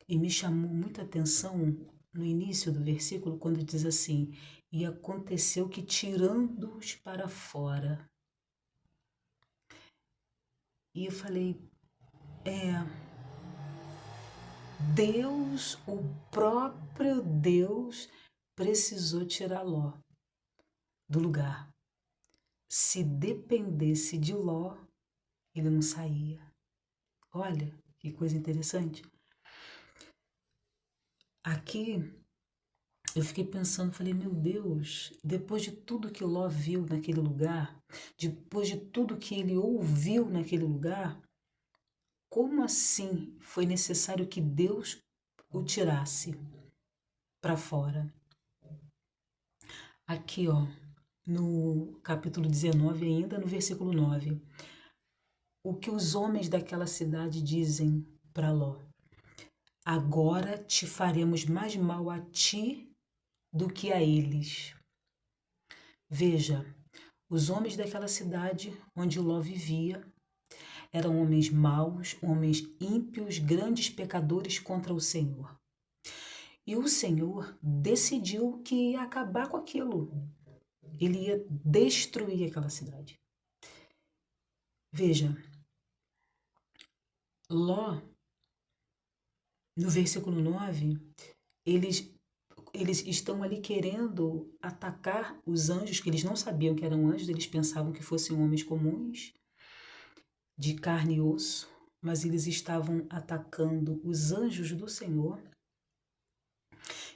E me chamou muita atenção no início do versículo, quando diz assim: e aconteceu que tirando-os para fora. E eu falei, Deus, o próprio Deus, precisou tirar Ló do lugar. Se dependesse de Ló, ele não saía. Olha que coisa interessante. Aqui eu fiquei pensando, falei, meu Deus, depois de tudo que Ló viu naquele lugar, depois de tudo que ele ouviu naquele lugar, como assim foi necessário que Deus o tirasse para fora? Aqui, ó, no capítulo 19 ainda, no versículo 9, o que os homens daquela cidade dizem para Ló: agora te faremos mais mal a ti do que a eles. Veja, os homens daquela cidade onde Ló vivia eram homens maus, homens ímpios, grandes pecadores contra o Senhor. E o Senhor decidiu que ia acabar com aquilo. Ele ia destruir aquela cidade. Veja, Ló, no versículo 9, eles estão ali querendo atacar os anjos, que eles não sabiam que eram anjos, eles pensavam que fossem homens comuns, de carne e osso, mas eles estavam atacando os anjos do Senhor.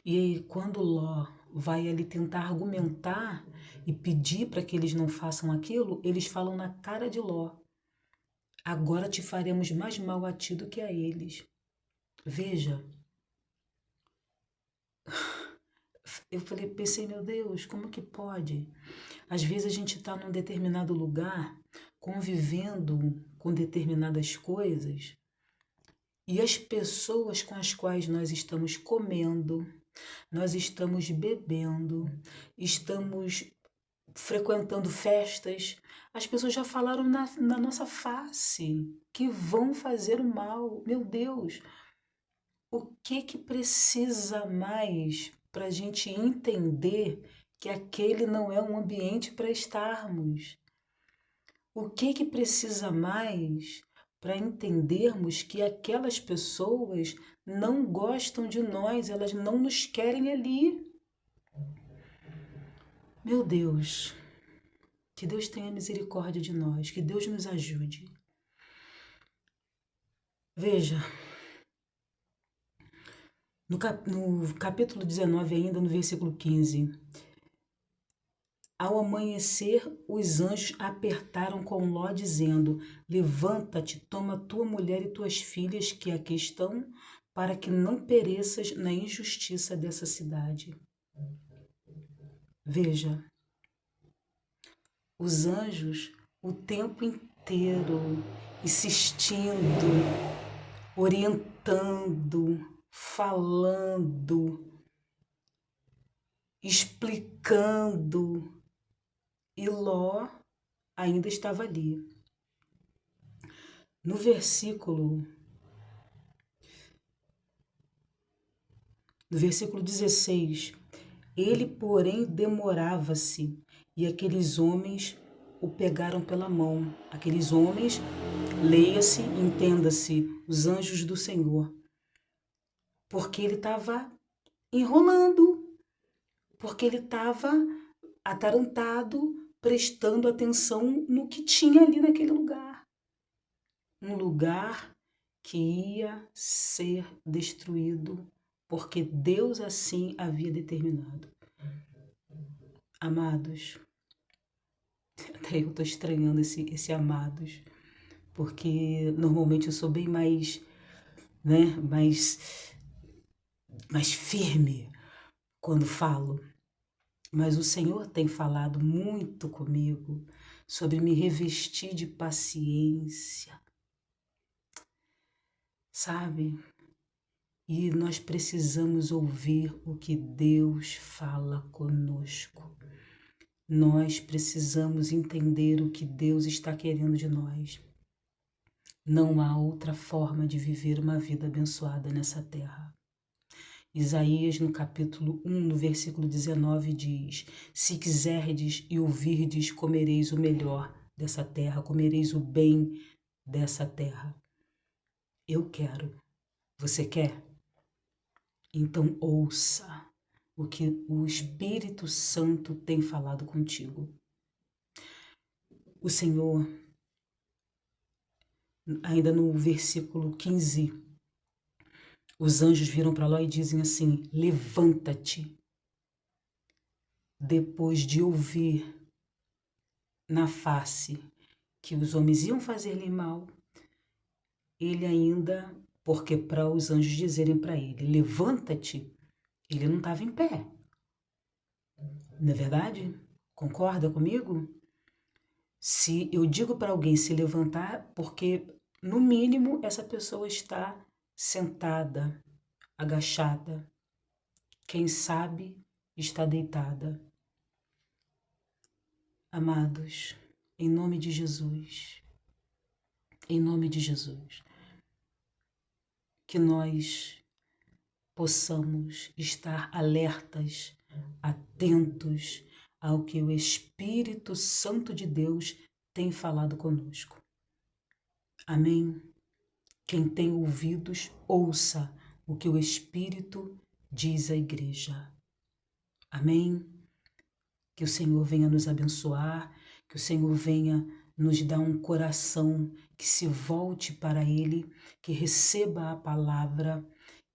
E aí, quando Ló vai ali tentar argumentar e pedir para que eles não façam aquilo, eles falam na cara de Ló: agora te faremos mais mal a ti do que a eles. Veja, eu falei, pensei, meu Deus, como que pode? Às vezes a gente está num determinado lugar, convivendo com determinadas coisas, e as pessoas com as quais nós estamos comendo, nós estamos bebendo, estamos frequentando festas, as pessoas já falaram na nossa face que vão fazer o mal. Meu Deus, o que que precisa mais para a gente entender que aquele não é um ambiente para estarmos? O que que precisa mais para entendermos que aquelas pessoas não gostam de nós, elas não nos querem ali? Meu Deus, que Deus tenha misericórdia de nós, que Deus nos ajude. Veja, no capítulo 19, ainda no versículo 15, ao amanhecer, os anjos apertaram com Ló, dizendo: levanta-te, toma tua mulher e tuas filhas que aqui estão, para que não pereças na injustiça dessa cidade. Veja, os anjos o tempo inteiro insistindo, orientando, falando, explicando, e Ló ainda estava ali. No versículo 16, ele, porém, demorava-se, e aqueles homens o pegaram pela mão. Aqueles homens, leia-se, entenda-se, os anjos do Senhor. Porque ele estava enrolando, porque ele estava atarantado, prestando atenção no que tinha ali naquele lugar. Um lugar que ia ser destruído, porque Deus assim havia determinado. Amados, até eu estou estranhando esse amados, porque normalmente eu sou bem mais, né, mais firme quando falo. Mas o Senhor tem falado muito comigo sobre me revestir de paciência, sabe? E nós precisamos ouvir o que Deus fala conosco. Nós precisamos entender o que Deus está querendo de nós. Não há outra forma de viver uma vida abençoada nessa terra. Isaías, no capítulo 1, no versículo 19, diz: se quiserdes e ouvirdes, comereis o melhor dessa terra, comereis o bem dessa terra. Eu quero. Você quer? Então ouça o que o Espírito Santo tem falado contigo. O Senhor, ainda no versículo 15, os anjos viram para Ló e dizem assim: levanta-te. Depois de ouvir na face que os homens iam fazer-lhe mal, ele ainda, porque para os anjos dizerem para ele, levanta-te, ele não estava em pé. Não é verdade? Concorda comigo? Se eu digo para alguém se levantar, porque no mínimo essa pessoa está sentada, agachada, quem sabe está deitada. Amados, em nome de Jesus, que nós possamos estar alertas, atentos ao que o Espírito Santo de Deus tem falado conosco. Amém? Quem tem ouvidos, ouça o que o Espírito diz à igreja. Amém? Que o Senhor venha nos abençoar, que o Senhor venha nos dar um coração que se volte para Ele, que receba a palavra,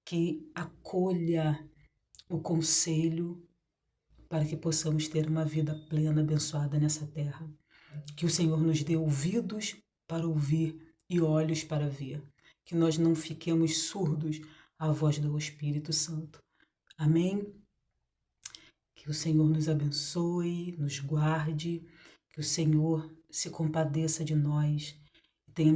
que acolha o conselho, para que possamos ter uma vida plena, abençoada nessa terra. Que o Senhor nos dê ouvidos para ouvir e olhos para ver. Que nós não fiquemos surdos à voz do Espírito Santo. Amém? Que o Senhor nos abençoe, nos guarde, que o Senhor se compadeça de nós e tenha